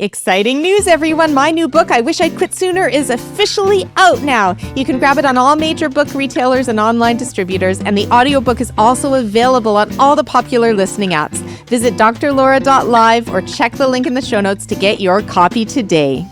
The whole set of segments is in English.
Exciting news, everyone. My new book, I Wish I'd Quit Sooner, is officially out now. You can grab it on all major book retailers and online distributors, and the audiobook is also available on all the popular listening apps. Visit drlaura.live or check the link in the show notes to get your copy today.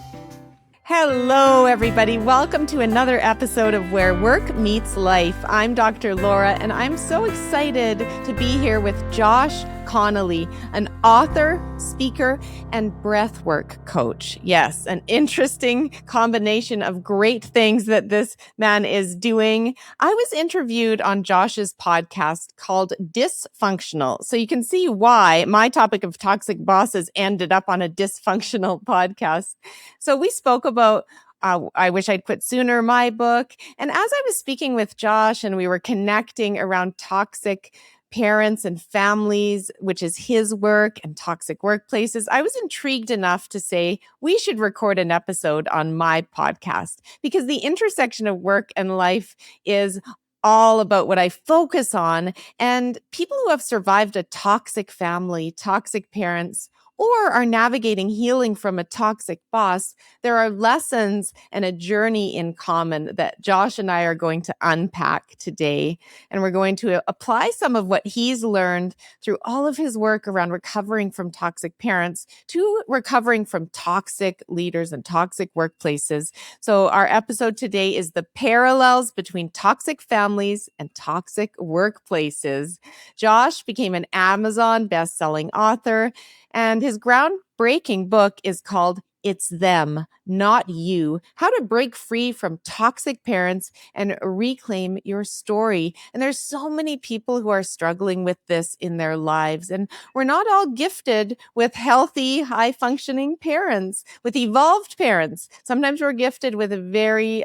Hello, everybody. Welcome to another episode of Where Work Meets Life. I'm Dr. Laura, and I'm so excited to be here with Josh Connolly, an author, speaker, and breathwork coach. Yes, an interesting combination of great things that this man is doing. I was interviewed on Josh's podcast called Dysfunctional. So you can see why my topic of toxic bosses ended up on a dysfunctional podcast. So we spoke about I Wish I'd Quit Sooner, my book. And as I was speaking with Josh and we were connecting around toxic parents and families, which is his work, and toxic workplaces, I was intrigued enough to say we should record an episode on my podcast because the intersection of work and life is all about what I focus on. And people who have survived a toxic family, toxic parents, or are navigating healing from a toxic boss, there are lessons and a journey in common that Josh and I are going to unpack today. And we're going to apply some of what he's learned through all of his work around recovering from toxic parents to recovering from toxic leaders and toxic workplaces. So our episode today is the parallels between toxic families and toxic workplaces. Josh became an Amazon best-selling author, and his groundbreaking book is called It's Them, Not You: How to Break Free from Toxic Parents and Reclaim Your Story. And there's so many people who are struggling with this in their lives. And we're not all gifted with healthy, high-functioning parents, with evolved parents. Sometimes we're gifted with a very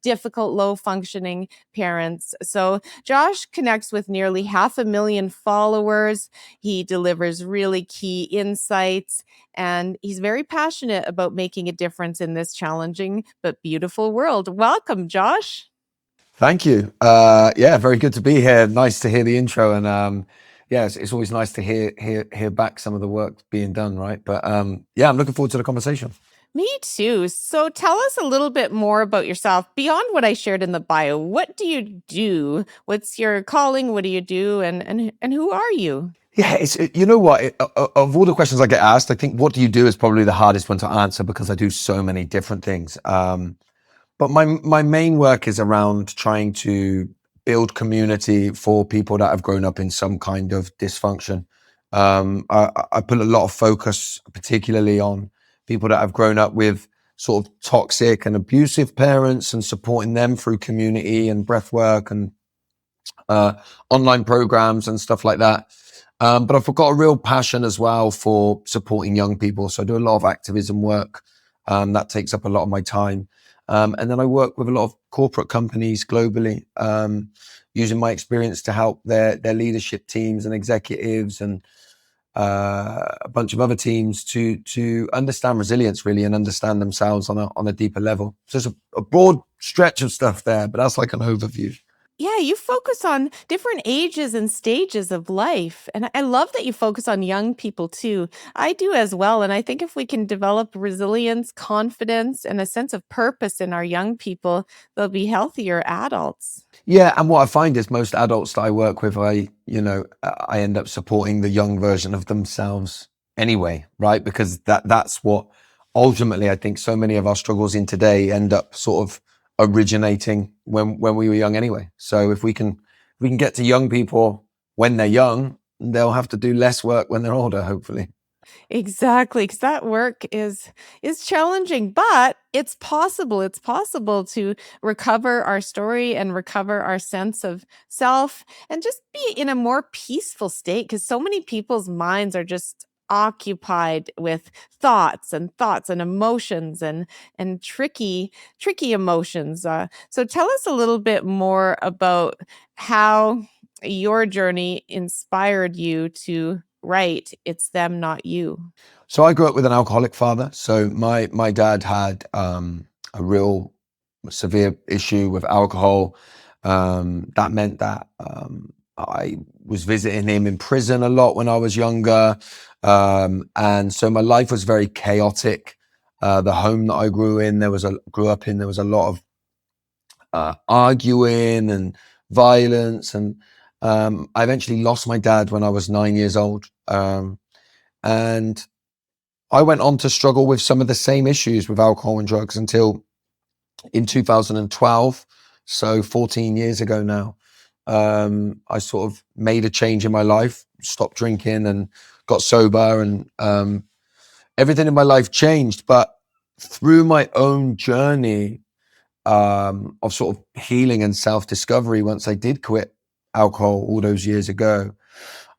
difficult, low-functioning parents. So Josh connects with nearly 500,000 followers. He delivers really key insights, and he's very passionate about making a difference in this challenging but beautiful world. Welcome, Josh. Thank you. Yeah, very good to be here. Nice to hear the intro, and yeah, it's always nice to hear back some of the work being done, right? But yeah, I'm looking forward to the conversation. Me too. So tell us a little bit more about yourself beyond what I shared in the bio. What do you do? What's your calling? What do you do? And who are you? Yeah, you know what? Of all the questions I get asked, I think what do you do is probably the hardest one to answer because I do so many different things. But my main work is around trying to build community for people that have grown up in some kind of dysfunction. I put a lot of focus, particularly on people that have grown up with sort of toxic and abusive parents and supporting them through community and breath work and online programs and stuff like that. But I've got a real passion as well for supporting young people. So I do a lot of activism work. That takes up a lot of my time. And then I work with a lot of corporate companies globally, using my experience to help their leadership teams and executives and a bunch of other teams to understand resilience really and understand themselves on a deeper level. So it's a broad stretch of stuff there, but that's like an overview. Yeah, you focus on different ages and stages of life. And I love that you focus on young people too. I do as well. And I think if we can develop resilience, confidence, and a sense of purpose in our young people, they'll be healthier adults. Yeah, and what I find is most adults that I work with, I end up supporting the young version of themselves anyway, right? Because that's what ultimately I think so many of our struggles in today end up sort of originating when we were young anyway. So if we can get to young people when they're young, they'll have to do less work when they're older, hopefully. Exactly, because that work is challenging, but it's possible. It's possible to recover our story and recover our sense of self and just be in a more peaceful state, because so many people's minds are just occupied with thoughts and emotions and tricky emotions. So tell us a little bit more about how your journey inspired you to write It's Them, Not You. So I grew up with an alcoholic father. So my dad had a real severe issue with alcohol. That meant that I was visiting him in prison a lot when I was younger. And so my life was very chaotic. The home that I grew up in, there was a lot of arguing and violence. And I eventually lost my dad when I was 9 years old. And I went on to struggle with some of the same issues with alcohol and drugs until in 2012, so 14 years ago now. I sort of made a change in my life, stopped drinking and got sober, and everything in my life changed. But through my own journey of sort of healing and self-discovery, once I did quit alcohol all those years ago,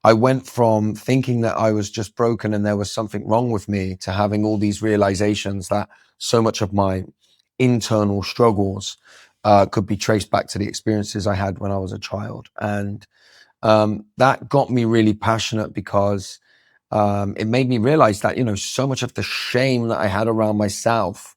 I went from thinking that I was just broken and there was something wrong with me to having all these realizations that so much of my internal struggles could be traced back to the experiences I had when I was a child. And that got me really passionate because it made me realize that, so much of the shame that I had around myself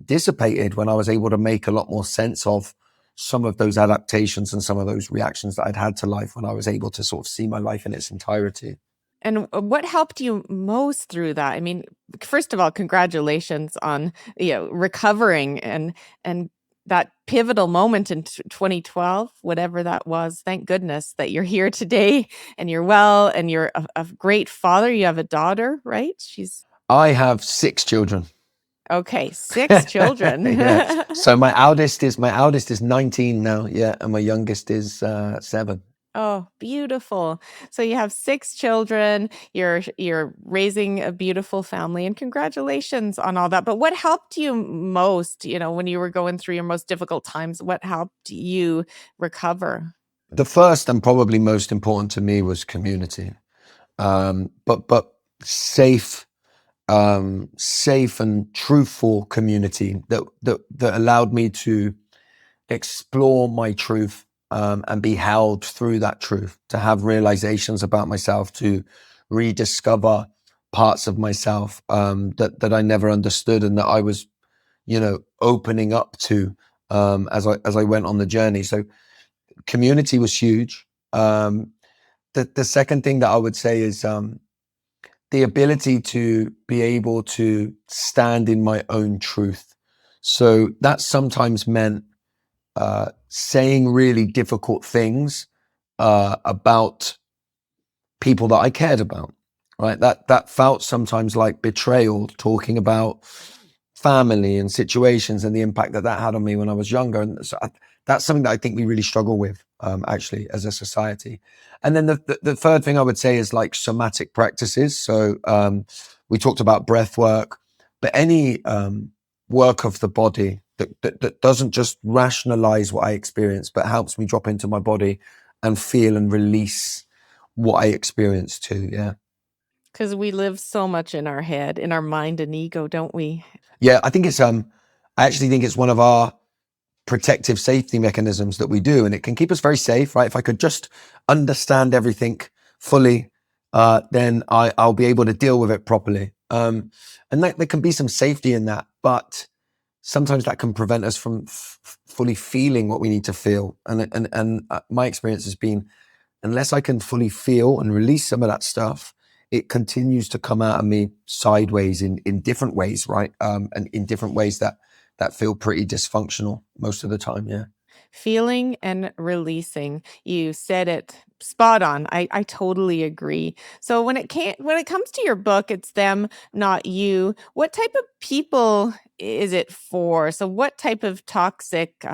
dissipated when I was able to make a lot more sense of some of those adaptations and some of those reactions that I'd had to life when I was able to sort of see my life in its entirety. And what helped you most through that? I mean, first of all, congratulations on, recovering and that pivotal moment in 2012, whatever that was. Thank goodness that you're here today and you're well and you're a great father. You have a daughter, right? I have 6 children. Okay, 6 children. Yeah. So my eldest is 19 now, yeah, and my youngest is 7. Oh, beautiful. So you have 6 children, you're raising a beautiful family, and congratulations on all that. But what helped you most, when you were going through your most difficult times? What helped you recover? The first and probably most important to me was community, but safe, safe and truthful community that allowed me to explore my truth, and be held through that truth, to have realizations about myself, to rediscover parts of myself that I never understood and that I was, opening up to as I went on the journey. So community was huge. The second thing that I would say is the ability to be able to stand in my own truth. So that sometimes meant saying really difficult things about people that I cared about, right? That felt sometimes like betrayal, talking about family and situations and the impact that had on me when I was younger. And so that's something that I think we really struggle with, actually, as a society. And then the third thing I would say is like somatic practices. So we talked about breath work, but any work of the body that doesn't just rationalize what I experience, but helps me drop into my body and feel and release what I experience too. Yeah. Because we live so much in our head, in our mind and ego, don't we? Yeah. I actually think it's one of our protective safety mechanisms that we do, and it can keep us very safe, right? If I could just understand everything fully, then I'll be able to deal with it properly. And there can be some safety in that, but sometimes that can prevent us from fully feeling what we need to feel. And my experience has been, unless I can fully feel and release some of that stuff, it continues to come out of me sideways in different ways, right? And in different ways that feel pretty dysfunctional most of the time. Yeah. Feeling and releasing. You said it spot on. I totally agree. So when it comes to your book, it's them, not you. What type of people is it for? So what type of toxic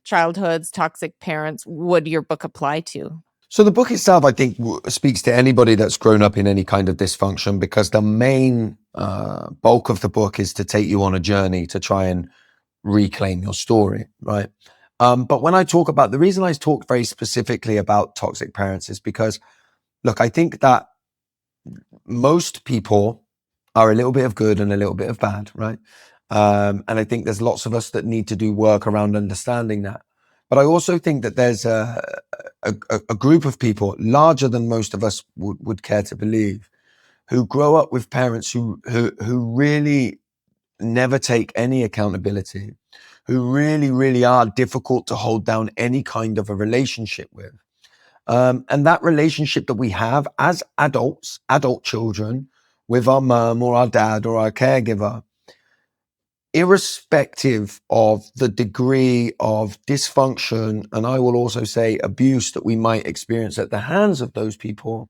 childhoods, toxic parents would your book apply to? So the book itself, I think, speaks to anybody that's grown up in any kind of dysfunction, because the main bulk of the book is to take you on a journey to try and reclaim your story, right? But when I talk about, the reason I talk very specifically about toxic parents is because, look, I think that most people are a little bit of good and a little bit of bad, right? And I think there's lots of us that need to do work around understanding that. But I also think that there's a group of people larger than most of us would care to believe, who grow up with parents who really never take any accountability, who really, really are difficult to hold down any kind of a relationship with. And that relationship that we have as adults, adult children, with our mum or our dad or our caregiver, irrespective of the degree of dysfunction, and I will also say abuse that we might experience at the hands of those people,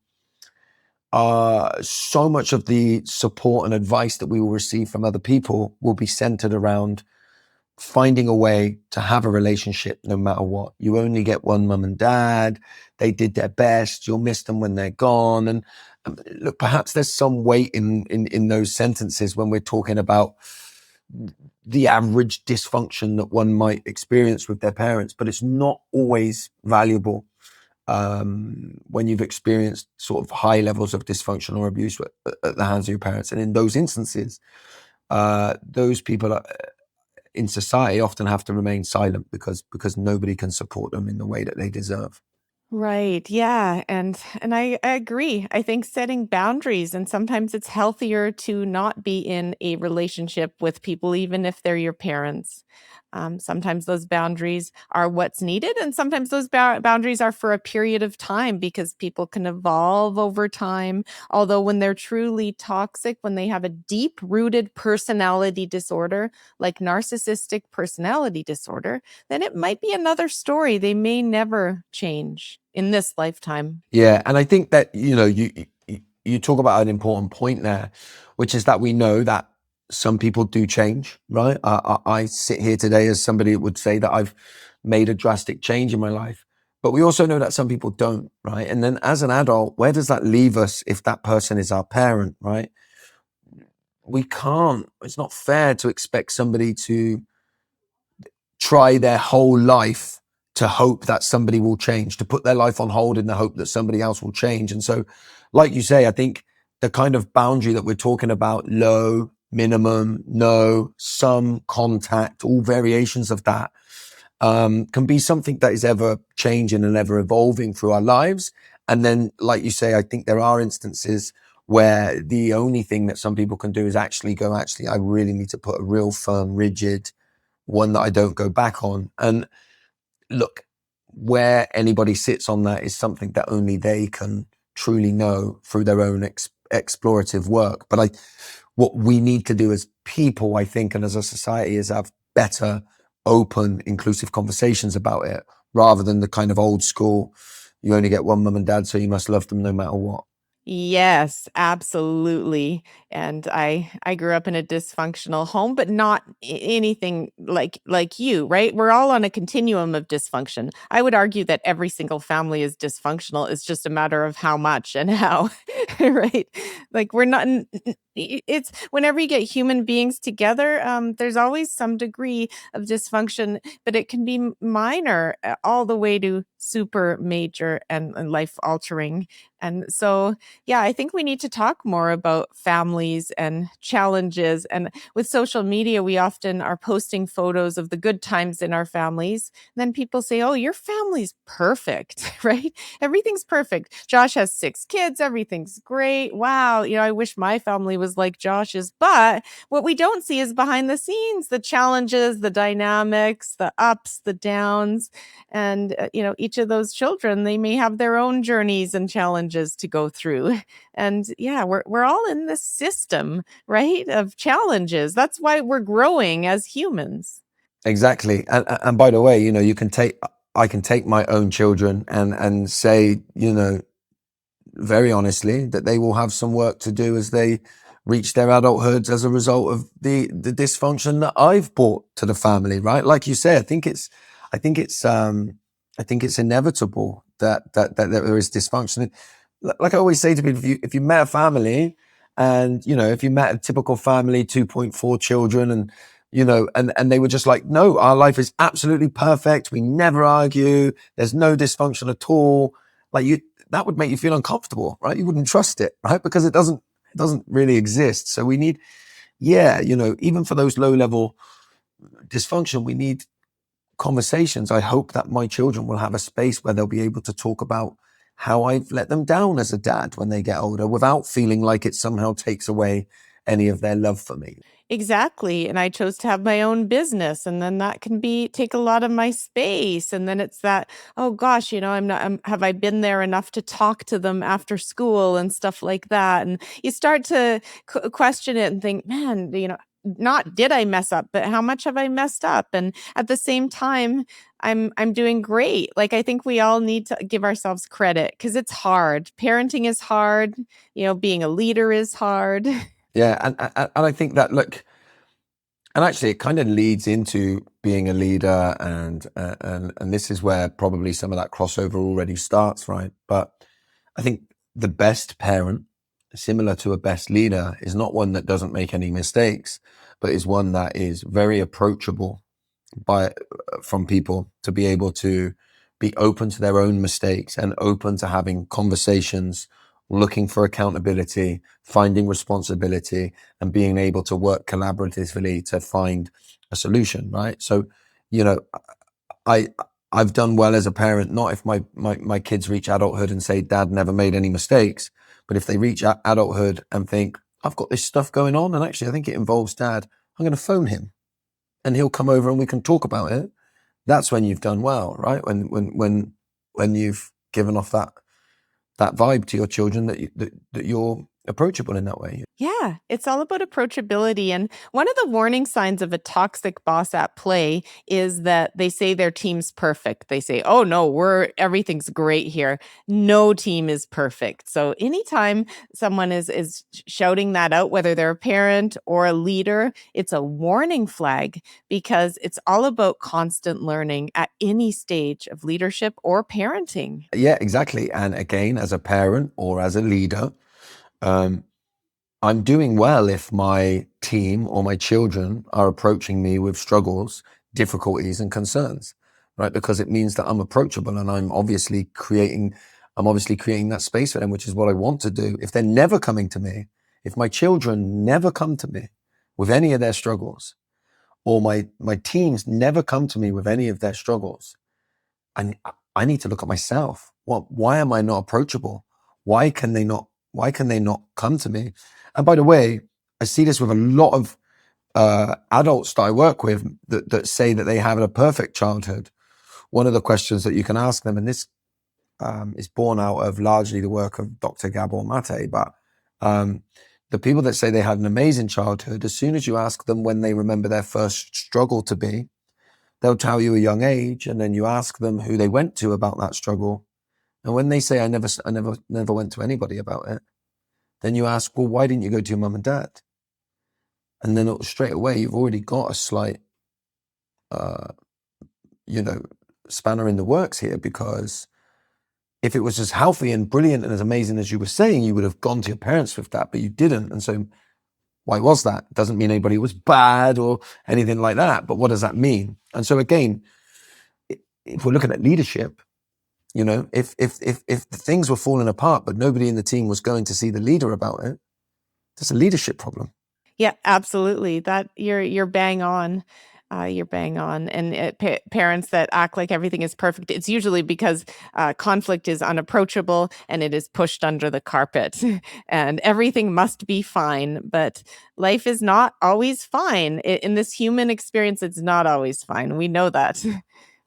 so much of the support and advice that we will receive from other people will be centered around finding a way to have a relationship no matter what. You only get one mum and dad. They did their best. You'll miss them when they're gone. And look, perhaps there's some weight in those sentences when we're talking about the average dysfunction that one might experience with their parents, but it's not always valuable when you've experienced sort of high levels of dysfunction or abuse at the hands of your parents. And in those instances, those people in society often have to remain silent because nobody can support them in the way that they deserve. Right. Yeah. And I agree. I think setting boundaries, and sometimes it's healthier to not be in a relationship with people, even if they're your parents. Sometimes those boundaries are what's needed, and sometimes those boundaries are for a period of time because people can evolve over time. Although, when they're truly toxic, when they have a deep rooted personality disorder, like narcissistic personality disorder, then it might be another story. They may never change in this lifetime. Yeah, and I think that you talk about an important point there, which is that we know that some people do change, right? I sit here today as somebody that would say that I've made a drastic change in my life, but we also know that some people don't, right? And then as an adult, where does that leave us if that person is our parent, right? We can't. It's not fair to expect somebody to try their whole life to hope that somebody will change, to put their life on hold in the hope that somebody else will change. And so, like you say, I think the kind of boundary that we're talking about, low, minimum, no, some, contact, all variations of that, can be something that is ever changing and ever evolving through our lives. And then, like you say, I think there are instances where the only thing that some people can do is actually I really need to put a real firm, rigid one that I don't go back on. And look, where anybody sits on that is something that only they can truly know through their own explorative work. But what we need to do as people, I think, and as a society, is have better, open, inclusive conversations about it, rather than the kind of old school, you only get one mum and dad, so you must love them no matter what. Yes, absolutely. And I grew up in a dysfunctional home, but not anything like you, right? We're all on a continuum of dysfunction. I would argue that every single family is dysfunctional. It's just a matter of how much and how, right? Like, we're not it's whenever you get human beings together, there's always some degree of dysfunction, but it can be minor all the way to super major and life altering. And so, yeah, I think we need to talk more about families and challenges. And with social media, we often are posting photos of the good times in our families. Then people say, "Oh, your family's perfect," right? Everything's perfect. Josh has 6 kids. Everything's great. Wow. I wish my family was like Josh's. But what we don't see is behind the scenes, the challenges, the dynamics, the ups, the downs. And, each of those children, they may have their own journeys and challenges to go through. And yeah, we're all in this system, right, of challenges. That's why we're growing as humans. Exactly. And by the way, I can take my own children and say, very honestly, that they will have some work to do as they reach their adulthood as a result of the dysfunction that I've brought to the family, right? Like you say, I think it's inevitable that there is dysfunction. Like I always say to people, if you met a family and, if you met a typical family, 2.4 children, and, and they were just like, no, our life is absolutely perfect. We never argue. There's no dysfunction at all. That would make you feel uncomfortable, right? You wouldn't trust it, right? Because it doesn't really exist. So we need, even for those low level dysfunction, we need conversations. I hope that my children will have a space where they'll be able to talk about how I've let them down as a dad when they get older, without feeling like it somehow takes away any of their love for me. Exactly. And I chose to have my own business. And then that can take a lot of my space. And then it's that, oh gosh, have I been there enough to talk to them after school and stuff like that? And you start to question it and think, man, not did I mess up, but how much have I messed up? And at the same time, I'm doing great. Like, I think we all need to give ourselves credit because it's hard. Parenting is hard. Being a leader is hard. Yeah, and I think that, look, and actually it kind of leads into being a leader, and this is where probably some of that crossover already starts, right? But I think the best parent, similar to a best leader, is not one that doesn't make any mistakes, but is one that is very approachable from people, to be able to be open to their own mistakes and open to having conversations, looking for accountability, finding responsibility, and being able to work collaboratively to find a solution, right? So, I've done well as a parent, not if my kids reach adulthood and say, Dad never made any mistakes, but if they reach adulthood and think, I've got this stuff going on, and actually I think it involves Dad, I'm going to phone him and he'll come over and we can talk about it. That's when you've done well, right? When you've given off that vibe to your children that you're approachable in that way. Yeah, it's all about approachability. And one of the warning signs of a toxic boss at play is that they say their team's perfect. They say, oh no, everything's great here. No team is perfect. So anytime someone is shouting that out, whether they're a parent or a leader, it's a warning flag, because it's all about constant learning at any stage of leadership or parenting. Yeah, exactly. And again, as a parent or as a leader, I'm doing well if my team or my children are approaching me with struggles, difficulties, and concerns, right? Because it means that I'm approachable, and I'm obviously creating that space for them, which is what I want to do. If they're never coming to me, if my children never come to me with any of their struggles, or my teams never come to me with any of their struggles, and I need to look at myself. Why am I not approachable? Why can they not come to me? And by the way, I see this with a lot of adults that I work with that say that they have a perfect childhood. One of the questions that you can ask them, and this is born out of largely the work of Dr. Gabor Mate, but the people that say they had an amazing childhood, as soon as you ask them when they remember their first struggle to be, they'll tell you a young age, and then you ask them who they went to about that struggle. And when they say, I never went to anybody about it, then you ask, well, why didn't you go to your mum and dad? And then straight away, you've already got a slight, spanner in the works here, because if it was as healthy and brilliant and as amazing as you were saying, you would have gone to your parents with that, but you didn't. And so why was that? Doesn't mean anybody was bad or anything like that, but what does that mean? And so again, if we're looking at leadership, if the things were falling apart, but nobody in the team was going to see the leader about it, that's a leadership problem. Yeah, absolutely. That you're bang on. You're bang on. And parents that act like everything is perfect, it's usually because conflict is unapproachable and it is pushed under the carpet and everything must be fine. But life is not always fine. In this human experience, it's not always fine. We know that.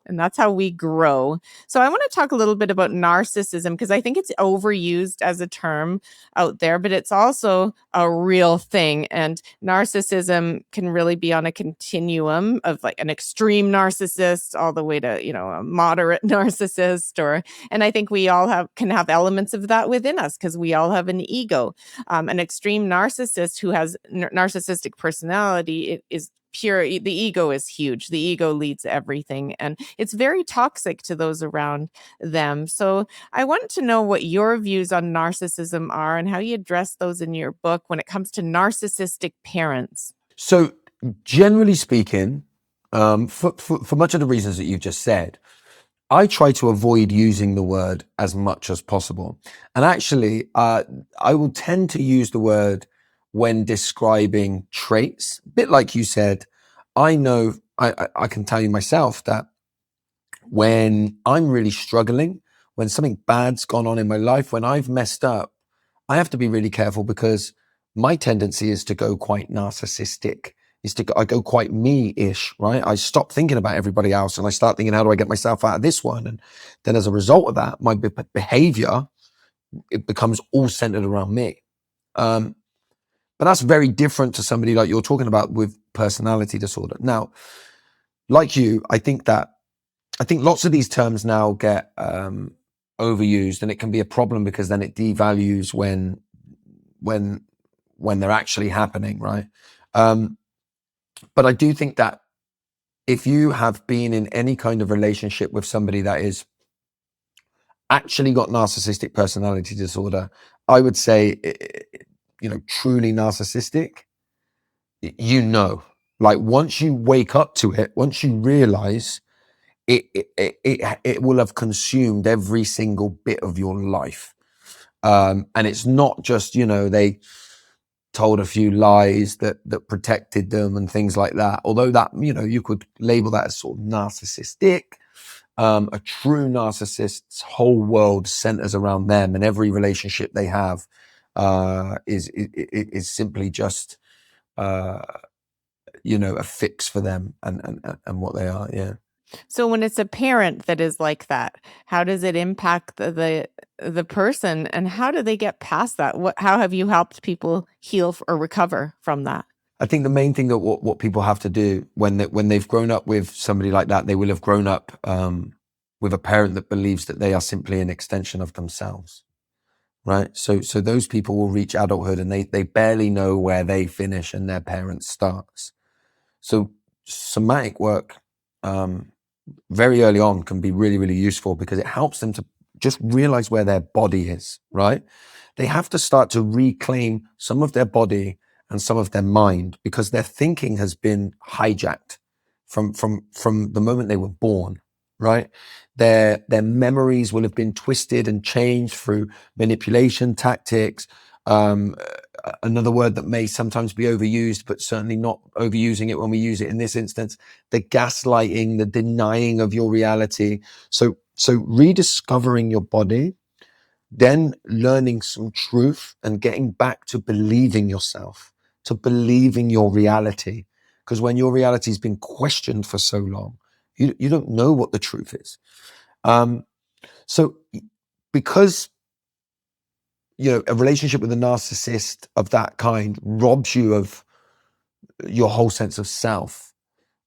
And that's how we grow. So I want to talk a little bit about narcissism, because I think it's overused as a term out there, but it's also a real thing. And narcissism can really be on a continuum of like an extreme narcissist all the way to, a moderate narcissist, and I think we all can have elements of that within us, because we all have an ego. An extreme narcissist who has narcissistic personality, it is pure, the ego is huge. The ego leads everything, and it's very toxic to those around them. So I want to know what your views on narcissism are and how you address those in your book when it comes to narcissistic parents. So generally speaking, for much of the reasons that you've just said, I try to avoid using the word as much as possible. And actually, I will tend to use the word when describing traits. A bit like you said, I know, I can tell you myself that when I'm really struggling, when something bad's gone on in my life, when I've messed up, I have to be really careful, because My tendency is to go quite narcissistic, I go quite me-ish, right? I stop thinking about everybody else and I start thinking, how do I get myself out of this one? And then as a result of that, my behavior, it becomes all centered around me. But that's very different to somebody like you're talking about with personality disorder. Now, like you, I think lots of these terms now get overused, and it can be a problem because then it devalues when they're actually happening, right? But I do think that if you have been in any kind of relationship with somebody that is actually got narcissistic personality disorder, I would say, truly narcissistic, like once you wake up to it, once you realize it will have consumed every single bit of your life. And it's not just, they told a few lies that protected them and things like that. Although that, you could label that as sort of narcissistic. A true narcissist's whole world centers around them, and every relationship they have is simply just a fix for them and what they are. Yeah. So when it's a parent that is like that, how does it impact the person, and how do they get past that? How have you helped people heal or recover from that? I think the main thing that what people have to do when they've grown up with somebody like that, they will have grown up with a parent that believes that they are simply an extension of themselves, right? So those people will reach adulthood and they barely know where they finish and their parent starts. So somatic work very early on can be really, really useful because it helps them to just realize where their body is, right? They have to start to reclaim some of their body and some of their mind because their thinking has been hijacked from the moment they were born, right? Their memories will have been twisted and changed through manipulation tactics. Another word that may sometimes be overused, but certainly not overusing it when we use it in this instance, the gaslighting, the denying of your reality. So rediscovering your body, then learning some truth and getting back to believing yourself, to believing your reality. Because when your reality has been questioned for so long, you don't know what the truth is. So because a relationship with a narcissist of that kind robs you of your whole sense of self,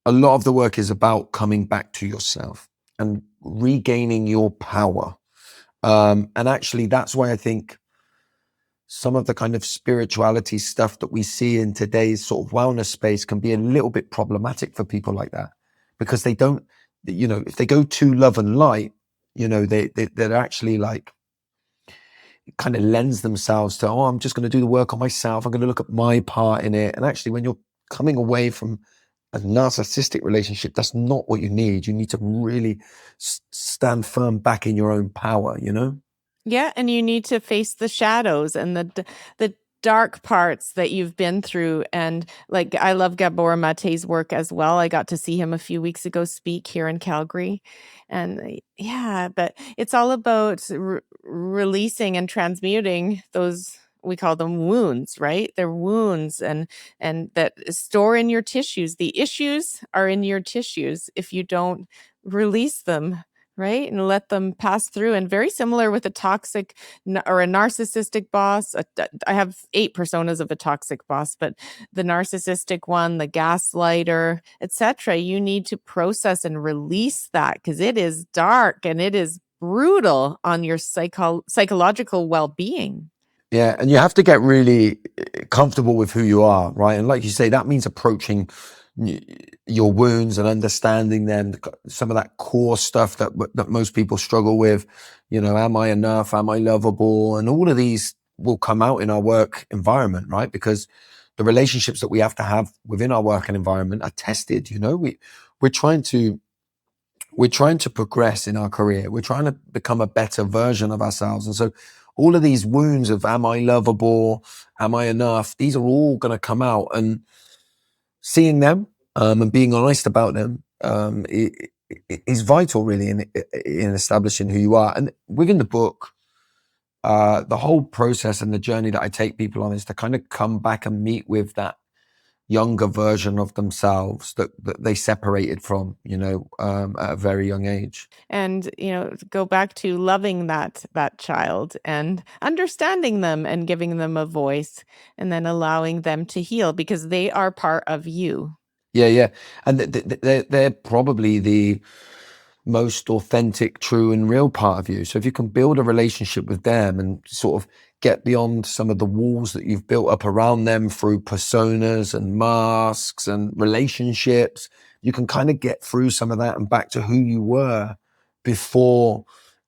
a lot of the work is about coming back to yourself and regaining your power. And actually, that's why I think some of the kind of spirituality stuff that we see in today's sort of wellness space can be a little bit problematic for people like that, because they don't, if they go too love and light, they're actually like, kind of lends themselves to, I'm just going to do the work on myself. I'm going to look at my part in it. And actually, when you're coming away from a narcissistic relationship, that's not what you need. You need to really stand firm back in your own power, Yeah, and you need to face the shadows and the dark parts that you've been through. And like, I love Gabor Mate's work as well. I got to see him a few weeks ago speak here in Calgary. And yeah, but it's all about releasing and transmuting those, we call them wounds, right? They're wounds and that store in your tissues. The issues are in your tissues if you don't release them, right? And let them pass through. And very similar with a toxic or a narcissistic boss. I have 8 personas of a toxic boss, but the narcissistic one, the gaslighter, etc. You need to process and release that because it is dark and it is brutal on your psychological well-being. Yeah, and you have to get really comfortable with who you are, right? And like you say, that means approaching your wounds and understanding them, some of that core stuff that most people struggle with. Am I enough? Am I lovable? And all of these will come out in our work environment, right? Because the relationships that we have to have within our work and environment are tested. We're trying to progress in our career. We're trying to become a better version of ourselves. And so all of these wounds of, am I lovable? Am I enough? These are all going to come out, and seeing them and being honest about them is vital really in establishing who you are. And within the book, the whole process and the journey that I take people on is to kind of come back and meet with that younger version of themselves that they separated from, at a very young age. And, go back to loving that child and understanding them and giving them a voice and then allowing them to heal because they are part of you. Yeah, yeah. And they're probably the most authentic, true, and real part of you. So if you can build a relationship with them and sort of get beyond some of the walls that you've built up around them through personas and masks and relationships, you can kind of get through some of that and back to who you were before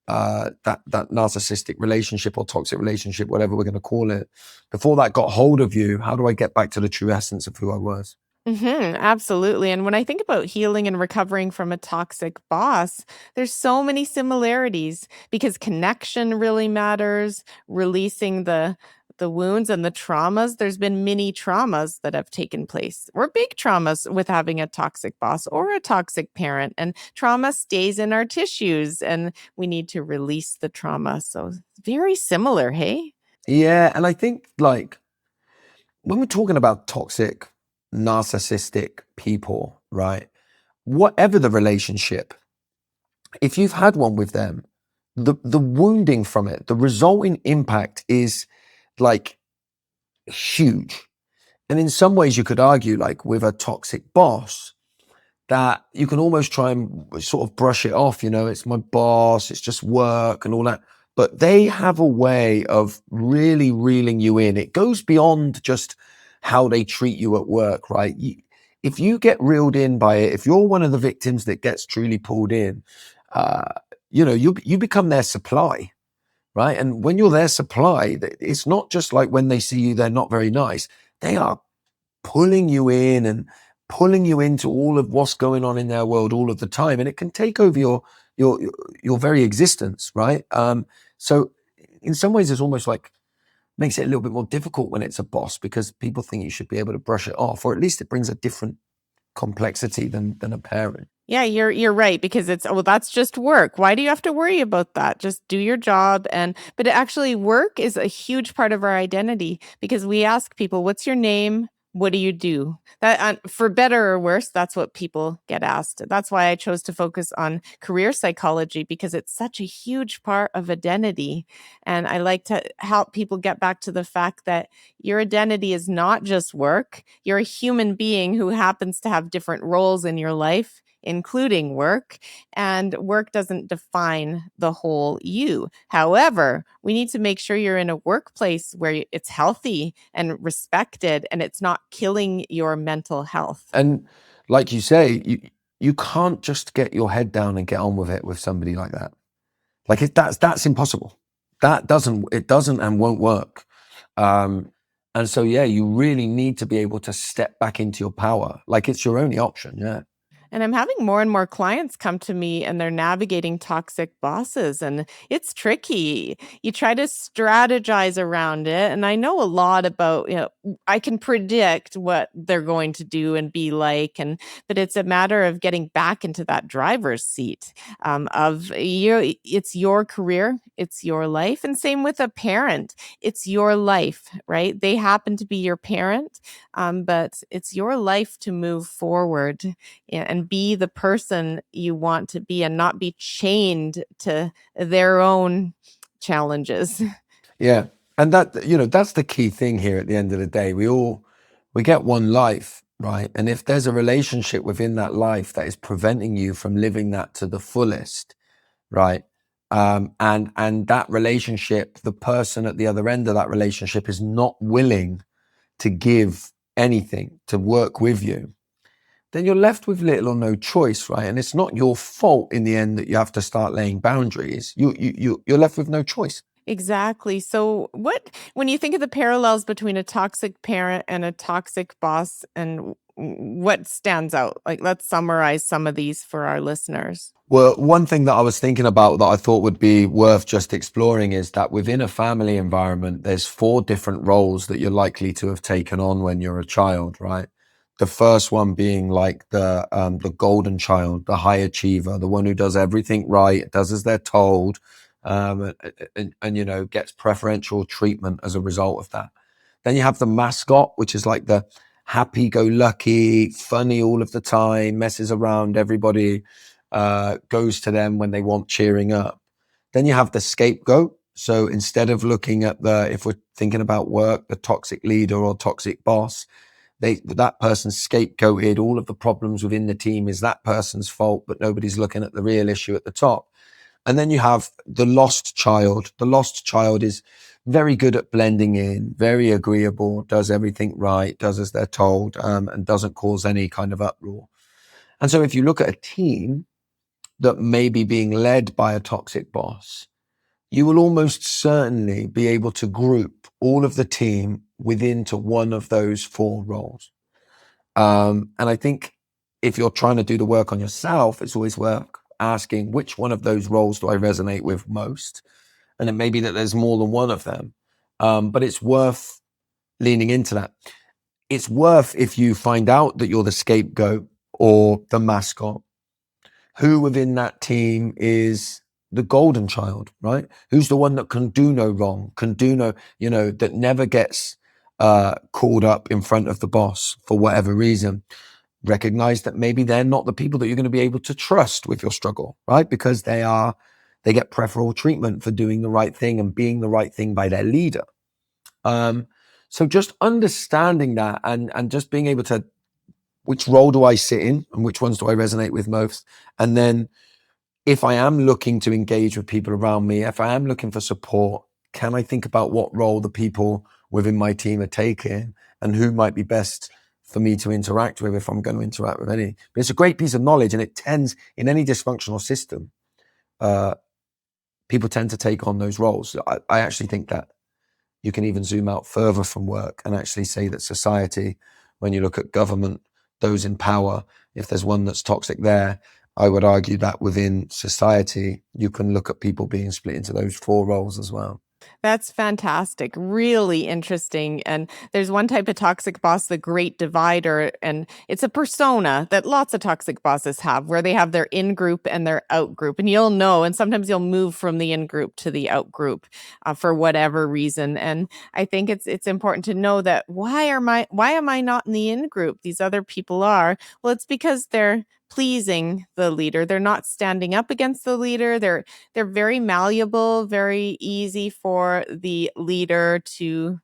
that narcissistic relationship or toxic relationship, whatever we're going to call it, before that got hold of you. How do I get back to the true essence of who I was? Absolutely. And when I think about healing and recovering from a toxic boss, there's so many similarities because connection really matters, releasing the wounds and the traumas. There's been many traumas that have taken place or big traumas with having a toxic boss or a toxic parent. And trauma stays in our tissues and we need to release the trauma. So very similar, hey? Yeah. And I think like when we're talking about toxic, narcissistic people, right? Whatever the relationship, if you've had one with them, the wounding from it, the resulting impact is like huge. And in some ways you could argue like with a toxic boss that you can almost try and sort of brush it off, it's my boss, it's just work and all that. But they have a way of really reeling you in. It goes beyond just how they treat you at work, right? If you get reeled in by it, if you're one of the victims that gets truly pulled in, you become their supply, right? And when you're their supply, it's not just like when they see you, they're not very nice. They are pulling you in and pulling you into all of what's going on in their world all of the time, and it can take over your very existence, right? So in some ways, it's almost like makes it a little bit more difficult when it's a boss because people think you should be able to brush it off, or at least it brings a different complexity than a parent. Yeah, you're right because it's that's just work. Why do you have to worry about that? Just do your job but actually work is a huge part of our identity because we ask people, "What's your name? What do you do?" That for better or worse, that's what people get asked. That's why I chose to focus on career psychology because it's such a huge part of identity and I like to help people get back to the fact that your identity is not just work. You're a human being who happens to have different roles in your life including work, and work doesn't define the whole you. However, we need to make sure you're in a workplace where it's healthy and respected and it's not killing your mental health. And like you say, you can't just get your head down and get on with it with somebody like that. Like that's impossible. It doesn't and won't work. And so, yeah, you really need to be able to step back into your power. Like it's your only option. Yeah. And I'm having more and more clients come to me and they're navigating toxic bosses and it's tricky. You try to strategize around it. And I know a lot about, I can predict what they're going to do and be like. But it's a matter of getting back into that driver's seat it's your career, it's your life. And same with a parent, it's your life, right? They happen to be your parent, but it's your life to move forward and be the person you want to be and not be chained to their own challenges. Yeah. And that's the key thing here at the end of the day. We get one life, right? And if there's a relationship within that life that is preventing you from living that to the fullest, right? And that relationship, the person at the other end of that relationship is not willing to give anything to work with you, then you're left with little or no choice, right? And it's not your fault in the end that you have to start laying boundaries. You're left with no choice. Exactly. So when you think of the parallels between a toxic parent and a toxic boss and what stands out? Like, let's summarize some of these for our listeners. Well, one thing that I was thinking about that I thought would be worth just exploring is that within a family environment, there's 4 different roles that you're likely to have taken on when you're a child, right? The first one being like the golden child, the high achiever, the one who does everything right, does as they're told, and gets preferential treatment as a result of that. Then you have the mascot, which is like the happy-go-lucky, funny all of the time, messes around everybody, goes to them when they want cheering up. Then you have the scapegoat. So instead of looking at if we're thinking about work, the toxic leader or toxic boss, that person's scapegoated. All of the problems within the team is that person's fault, but nobody's looking at the real issue at the top. And then you have the lost child. The lost child is very good at blending in, very agreeable, does everything right, does as they're told, and doesn't cause any kind of uproar. And so if you look at a team that may be being led by a toxic boss, you will almost certainly be able to group all of the team within one of those 4 roles. And I think if you're trying to do the work on yourself, it's always worth asking which one of those roles do I resonate with most? And it may be that there's more than one of them, but it's worth leaning into that. It's worth, if you find out that you're the scapegoat or the mascot, who within that team is the golden child, right? Who's the one that can do no wrong, can do no, that never gets called up in front of the boss for whatever reason. Recognize that maybe they're not the people that you're going to be able to trust with your struggle, right? Because they get preferential treatment for doing the right thing and being the right thing by their leader. So just understanding that and just being able to, which role do I sit in and which ones do I resonate with most? And then if I am looking to engage with people around me, if I am looking for support, can I think about what role the people within my team are taking and who might be best for me to interact with if I'm going to interact with any? But it's a great piece of knowledge, and it tends, in any dysfunctional system, people tend to take on those roles. I actually think that you can even zoom out further from work and actually say that society, when you look at government, those in power, if there's one that's toxic there, I would argue that within society, you can look at people being split into those 4 roles as well. That's fantastic. Really interesting. And there's one type of toxic boss, the great divider, and it's a persona that lots of toxic bosses have, where they have their in group and their out group. And you'll know, and sometimes you'll move from the in group to the out group for whatever reason. And I think it's important to know that why am I not in the in group? These other people are. Well, it's because they're pleasing the leader. They're not standing up against the leader. They're very malleable, very easy for the leader to,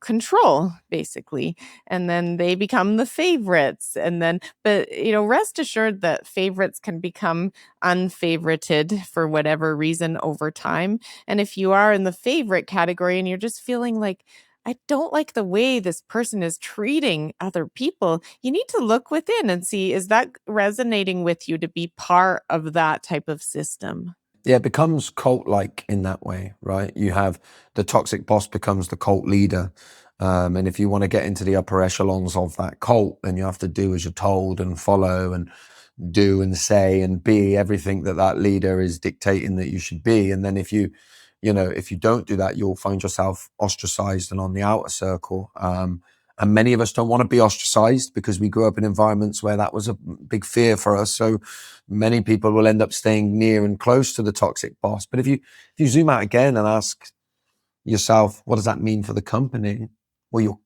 control, basically. And then they become the favorites. And then, but, rest assured that favorites can become unfavorited for whatever reason over time. And if you are in the favorite category and you're just feeling like, I don't like the way this person is treating other people, you need to look within and see, is that resonating with you to be part of that type of system? Yeah, it becomes cult-like in that way, right? You have the toxic boss becomes the cult leader. And if you want to get into the upper echelons of that cult, then you have to do as you're told and follow and do and say and be everything that leader is dictating that you should be. And then if you don't do that, you'll find yourself ostracized and on the outer circle. And many of us don't want to be ostracized because we grew up in environments where that was a big fear for us. So many people will end up staying near and close to the toxic boss. But if you zoom out again and ask yourself, what does that mean for the company? Well, you're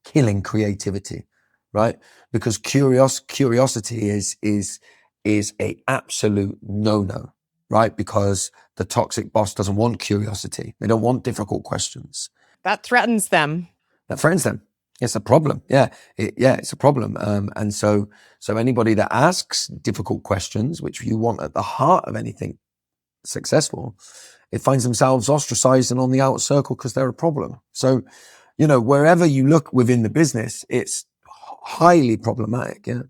killing creativity, right? Because curiosity is a absolute no-no, right? Because the toxic boss doesn't want curiosity. They don't want difficult questions. That threatens them. That threatens them. It's a problem. Yeah, it's a problem. And so anybody that asks difficult questions, which you want at the heart of anything successful, it finds themselves ostracized and on the outer circle because they're a problem. So, wherever you look within the business, it's highly problematic. Yeah.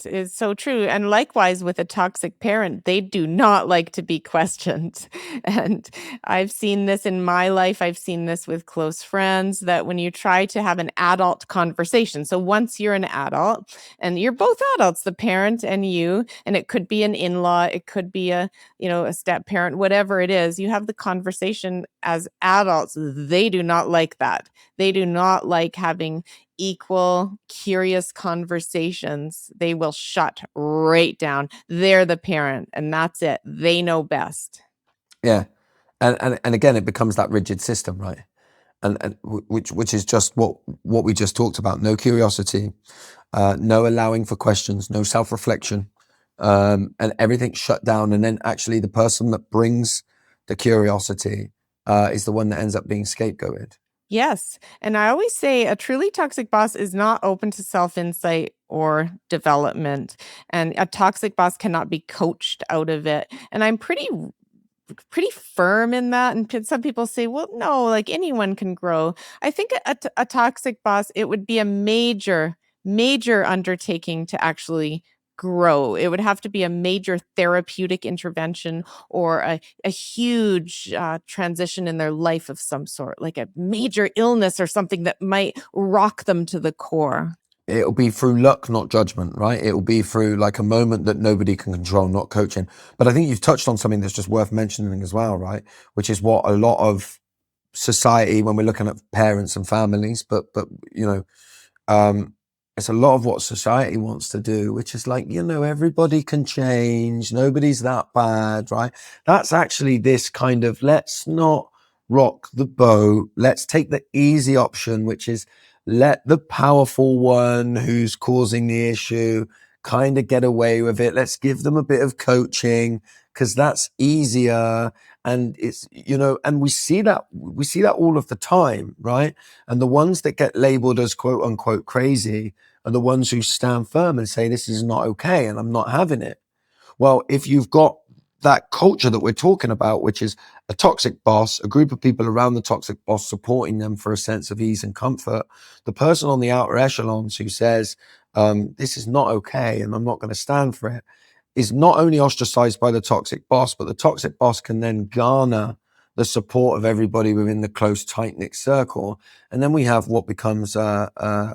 Is so true. And likewise with a toxic parent, they do not like to be questioned. And I've seen this in my life. I've seen this with close friends, that when you try to have an adult conversation, so once you're an adult and you're both adults, the parent and you, and it could be an in-law, it could be a step parent, whatever it is, you have the conversation as adults. They do not like that. They do not like having equal, curious conversations. They will shut right down. They're the parent, and that's it. They know best. Yeah. And again, it becomes that rigid system, right? And which is just what we just talked about. No curiosity, no allowing for questions, no self-reflection, and everything shut down. And then actually the person that brings the curiosity is the one that ends up being scapegoated. Yes. And I always say a truly toxic boss is not open to self insight or development. And a toxic boss cannot be coached out of it. And I'm pretty firm in that. And some people say, well, no, like anyone can grow. I think a toxic boss, it would be a major undertaking to actually grow. It would have to be a major therapeutic intervention or a huge transition in their life of some sort, like a major illness or something that might rock them to the core. It'll be through luck, not judgment, right? It'll be through like a moment that nobody can control, not coaching. But I think you've touched on something that's just worth mentioning as well, right? Which is what a lot of society, when we're looking at parents and families, but you know, it's a lot of what society wants to do, which is like, everybody can change. Nobody's that bad, right? That's actually this kind of, let's not rock the boat. Let's take the easy option, which is let the powerful one who's causing the issue kind of get away with it. Let's give them a bit of coaching because that's easier. And it's, and we see that all of the time, right? And the ones that get labeled as quote unquote crazy are the ones who stand firm and say, this is not okay and I'm not having it. Well, if you've got that culture that we're talking about, which is a toxic boss, a group of people around the toxic boss supporting them for a sense of ease and comfort, the person on the outer echelons who says, this is not okay and I'm not going to stand for it, is not only ostracized by the toxic boss, but the toxic boss can then garner the support of everybody within the close, tight-knit circle. And then we have what becomes a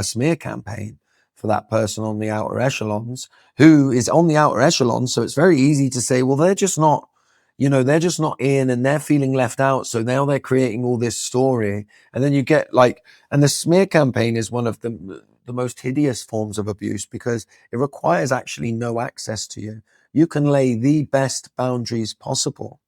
smear campaign for that person on the outer echelons who is on the outer echelons. So it's very easy to say, well, they're just not in and they're feeling left out. So now they're creating all this story. And then you get and the smear campaign is one of the most hideous forms of abuse because it requires actually no access to you. You can lay the best boundaries possible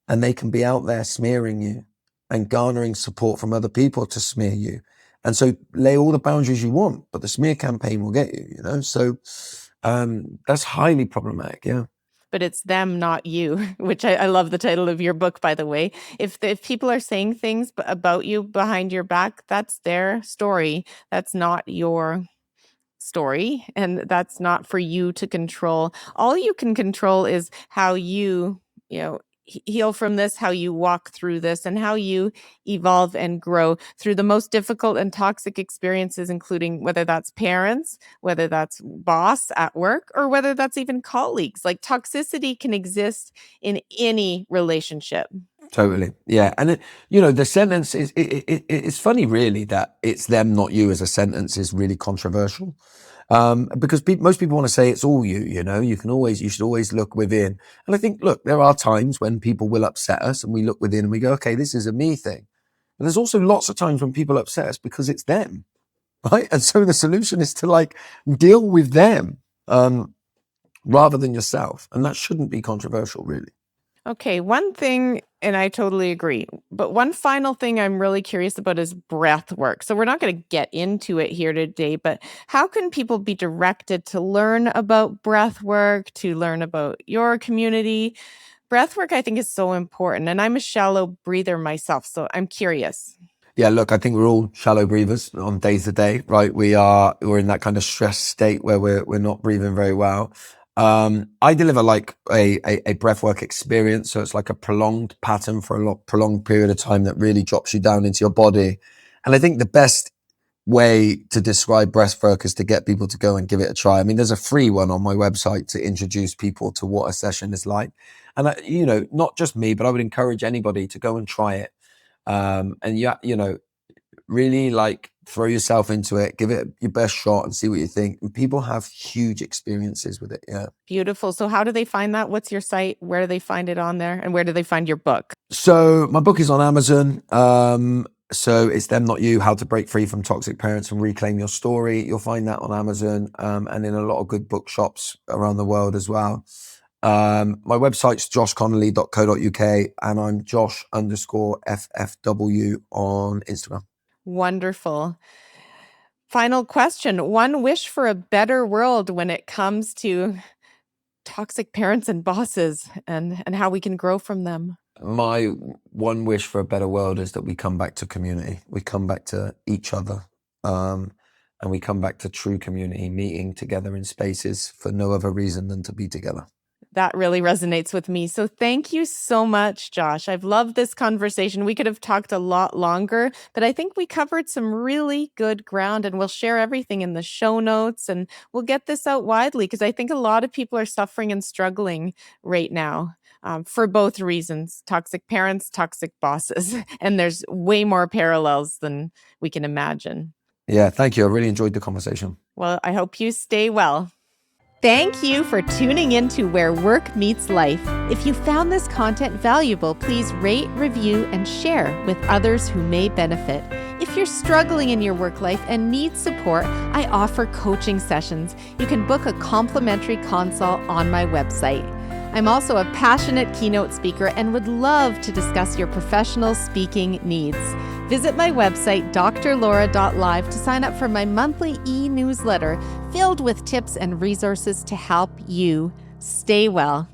and they can be out there smearing you and garnering support from other people to smear you. And so lay all the boundaries you want, but the smear campaign will get you, So that's highly problematic, yeah. But it's them, not you, which I love the title of your book, by the way. If people are saying things about you behind your back, that's their story. That's not your story. And that's not for you to control. All you can control is how you know, heal from this, how you walk through this, and how you evolve and grow through the most difficult and toxic experiences, including whether that's parents, whether that's boss at work, or whether that's even colleagues. Like toxicity can exist in any relationship. Totally. Yeah. And the sentence is, it's funny really that it's them, not you as a sentence is really controversial. Because most people want to say it's all you, you should always look within. And I think, look, there are times when people will upset us and we look within and we go, okay, this is a me thing. But there's also lots of times when people upset us because it's them, right? And so the solution is to deal with them, rather than yourself. And that shouldn't be controversial, really. Okay, one thing, and I totally agree, but one final thing I'm really curious about is breath work. So we're not going to get into it here today, but how can people be directed to learn about breath work, to learn about your community? Breath work, I think, is so important, and I'm a shallow breather myself, so I'm curious. Yeah, look, I think we're all shallow breathers on day to day, right? We're in that kind of stress state where we're not breathing very well. I deliver like a breathwork experience. So it's like a prolonged pattern for a prolonged period of time that really drops you down into your body. And I think the best way to describe breathwork is to get people to go and give it a try. I mean, there's a free one on my website to introduce people to what a session is like. And, not just me, but I would encourage anybody to go and try it. And really throw yourself into it, give it your best shot and see what you think. And people have huge experiences with it. Yeah. Beautiful. So how do they find that? What's your site? Where do they find it on there? And where do they find your book? So my book is on Amazon. So it's Them Not You, How to Break Free from Toxic Parents and Reclaim Your Story. You'll find that on Amazon, and in a lot of good bookshops around the world as well. My website's joshconnolly.co.uk, and I'm Josh_FFW on Instagram. Wonderful. Final question. One wish for a better world when it comes to toxic parents and bosses and how we can grow from them. My one wish for a better world is that we come back to community. We come back to each other. And we come back to true community, meeting together in spaces for no other reason than to be together. That really resonates with me. So thank you so much, Josh. I've loved this conversation. We could have talked a lot longer, but I think we covered some really good ground, and we'll share everything in the show notes, and we'll get this out widely because I think a lot of people are suffering and struggling right now. For both reasons, toxic parents, toxic bosses, and there's way more parallels than we can imagine. Yeah, thank you. I really enjoyed the conversation. Well, I hope you stay well. Thank you for tuning in to Where Work Meets Life. If you found this content valuable, please rate, review, and share with others who may benefit. If you're struggling in your work life and need support, I offer coaching sessions. You can book a complimentary consult on my website. I'm also a passionate keynote speaker and would love to discuss your professional speaking needs. Visit my website, drlaura.live, to sign up for my monthly e-newsletter filled with tips and resources to help you stay well.